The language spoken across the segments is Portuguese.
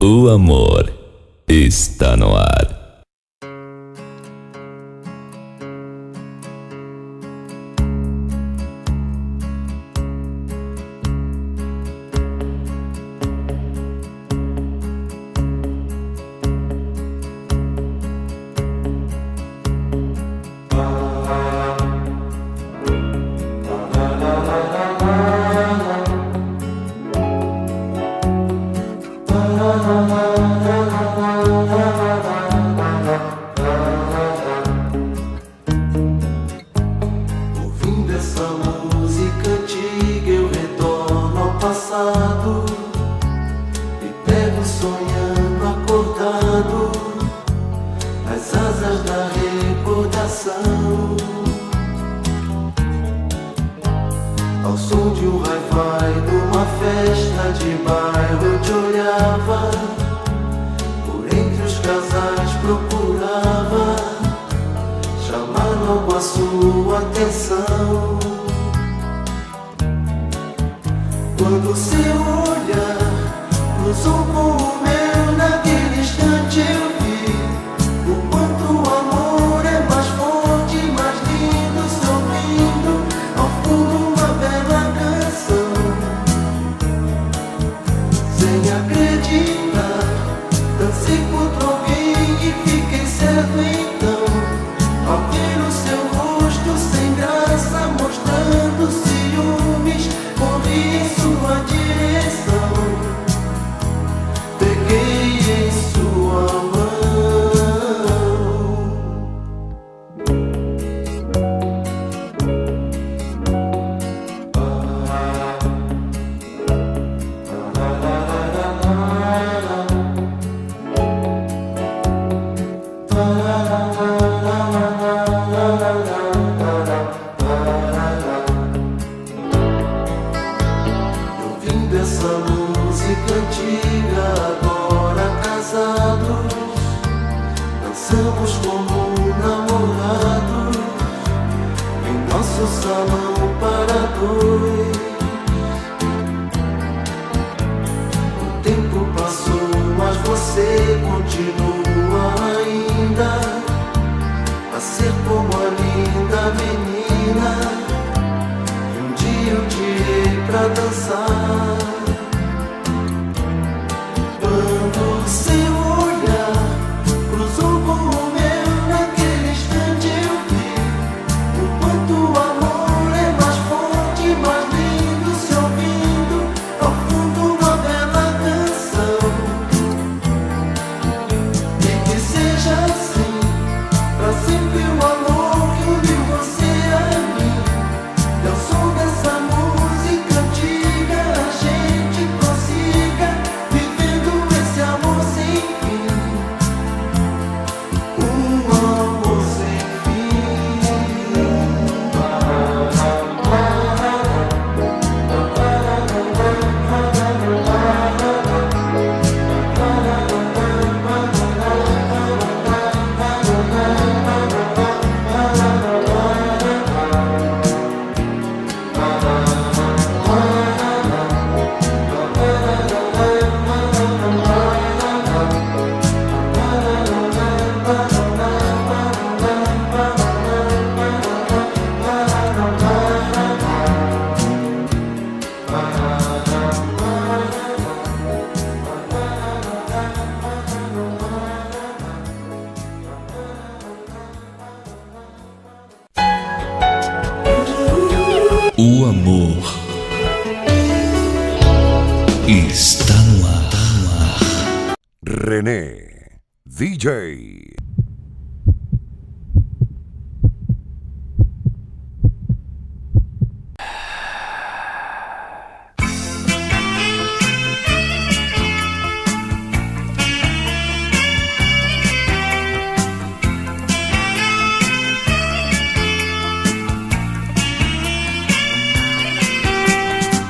O amor está no ar. Ouvindo essa música antiga, eu retorno ao passado e pego sonhando acordado nas asas da recordação. Ao som de um hi-fi numa festa de bairro, eu te olhava, por entre os casais procurava chamar logo a sua atenção. Quando seu olhar cruzou com o meu, naquele instante eu vi o quanto o amor é mais forte, mais lindo, se ouvindo ao fundo uma bela canção. Sem acreditar, dancei contra alguém e fiquei certo então, ao ver o seu rosto sem graça, mostrando ciúmes, corri em sua direção, peguei em sua mão. Ouvindo essa música antiga, agora casados, dançamos como namorados em nosso salão para dois. O tempo passou, mas você continua ainda a ser como a linda menina. E um dia eu tirei pra dançar. Quando seu olhar cruzou com o meu, naquele instante eu vi o quanto o amor é mais forte, mais lindo, se ouvindo ao fundo uma bela canção. E que seja assim pra sempre o amor que uniu você a mim. E ao som dessa música antiga a gente prossiga, vivendo esse amor sem fim. Um amor sem fim. O amor está no ar. René DJ.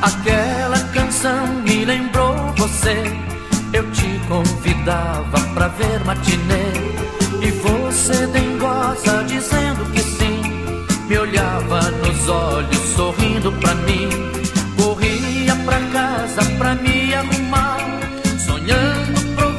Aquela canção me lembrou você. Eu te convidava pra ver matinê e você dengosa dizendo que sim. Me olhava nos olhos sorrindo pra mim. Corria pra casa pra me arrumar, sonhando pro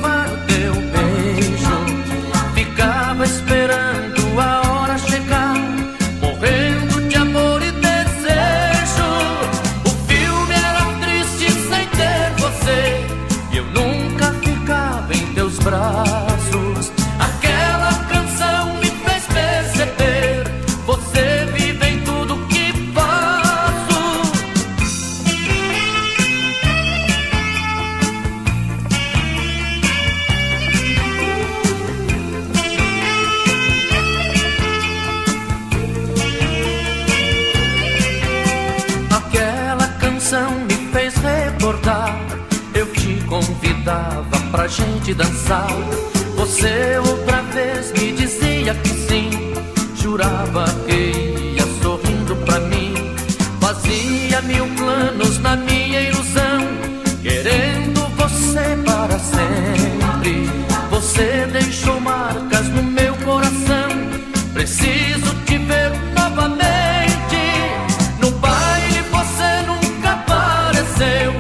canção me fez recordar. Eu te convidava pra gente dançar. Você outra vez me dizia que sim. Jurava que ia sorrindo pra mim. Fazia mil planos na minha ilusão, querendo você para sempre. Você deixou marcas no meu coração. Preciso te ver novamente. No baile você nunca apareceu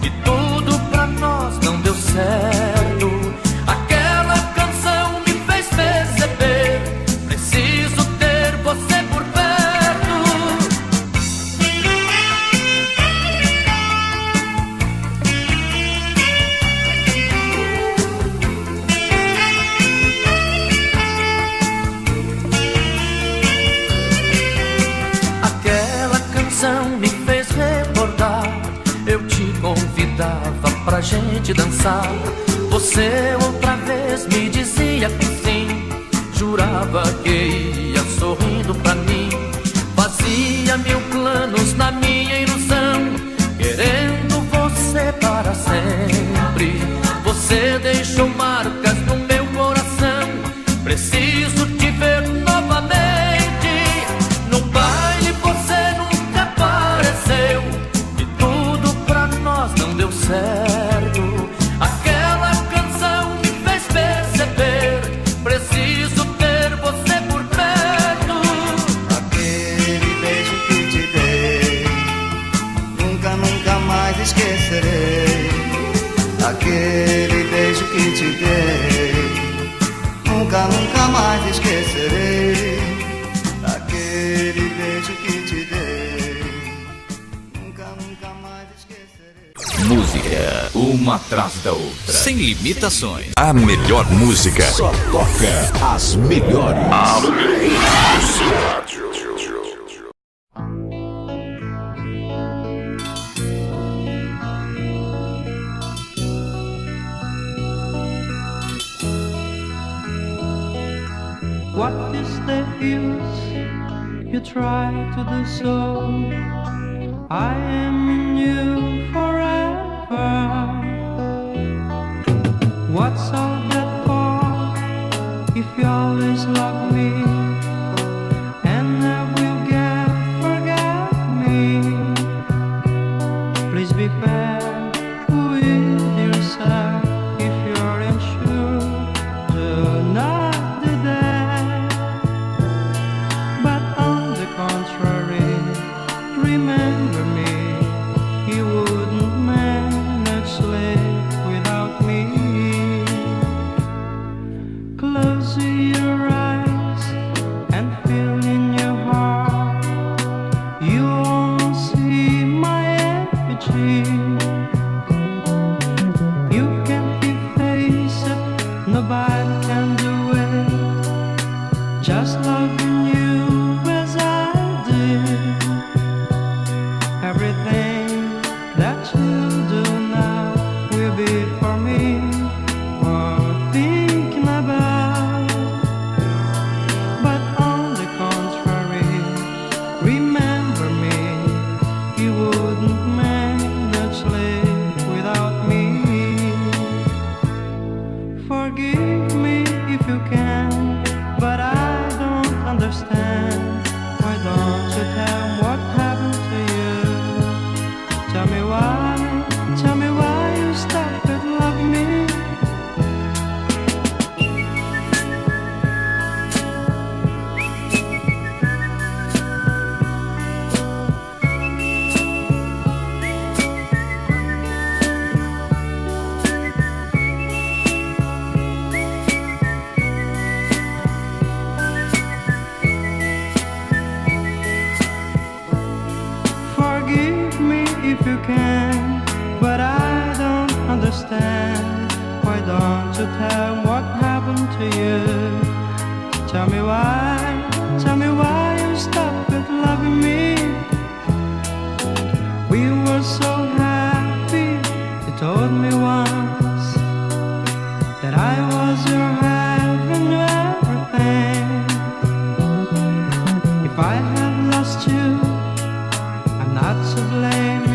e tudo pra nós não deu certo. Aquela canção me fez perceber. Preciso ter você por perto. Aquela canção me fez recordar. Eu te convidava pra gente dançar. Você outra vez me dizia que sim. Jurava que ia sorrindo pra mim. Fazia mil planos na minha ilusão, querendo você para sempre. Você deixou marcas no meu coração. Preciso te ver novamente. No baile você nunca apareceu e tudo pra nós não deu certo. Aquela canção me fez perceber. Preciso ter você por perto. Aquele beijo que te dei, nunca, nunca mais esquecerei. Aquele beijo que te dei, nunca, nunca mais esquecerei. Aquele beijo que te dei, nunca, nunca mais esquecerei. Música, uma atrás da outra. Sem limitações. A melhor música. Só toca as melhores. What is the use? You try to do so. I am in you forever. What's all that for? If you always love me and never will forget me. Please be fair with yourself. If you're unsure, do not do that. But on the contrary, remember me. You wouldn't manage to live without me. Close your eyes and feel in your heart. You won't see my effigy. You can't efface it, nobody can do it. Just loving you as I did. Everything that you do now will be for me, worth thinking about. But on the contrary, remember me. You wouldn't manage to live without me. Forgive me if you can, but I don't understand. Why don't you tell me what happened to you? Tell me why you stopped loving me. Forgive me if you can, but I don't understand. Why don't you tell me what happened to you? Tell me why you stopped loving me. We were so happy, you told me once that I was your heaven, your everything. If I have lost you, I'm not to blame.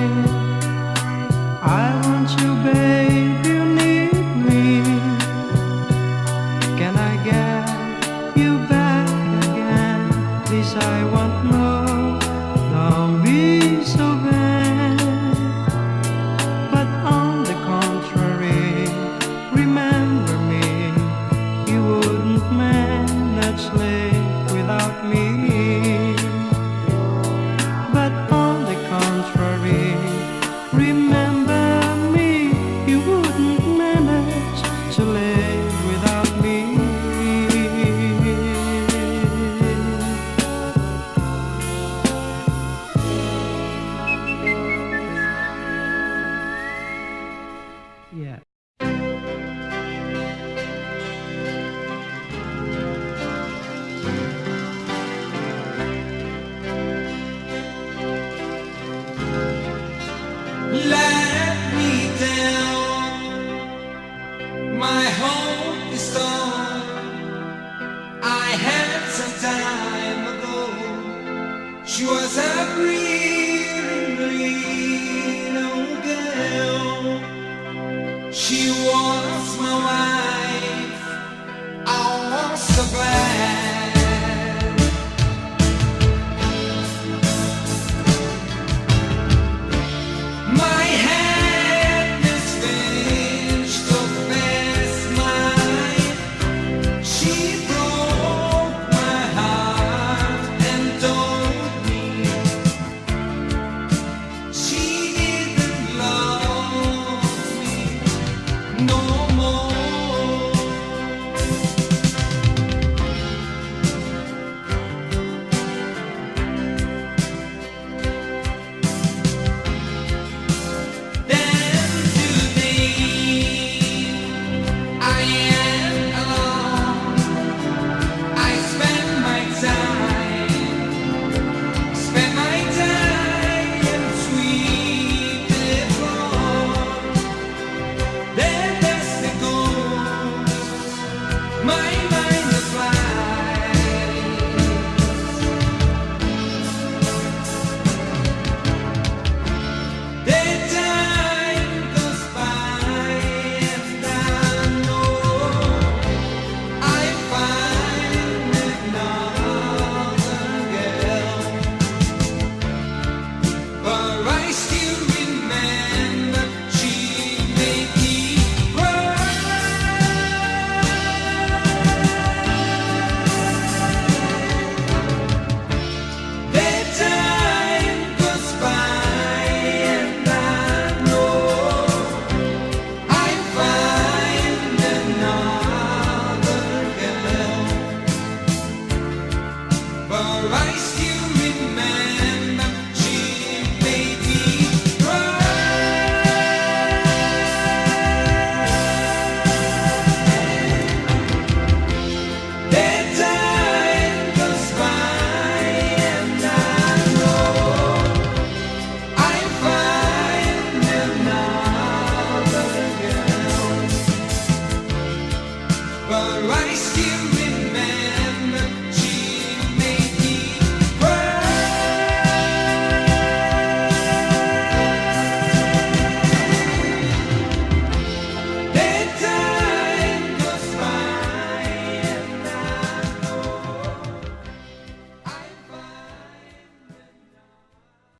Right still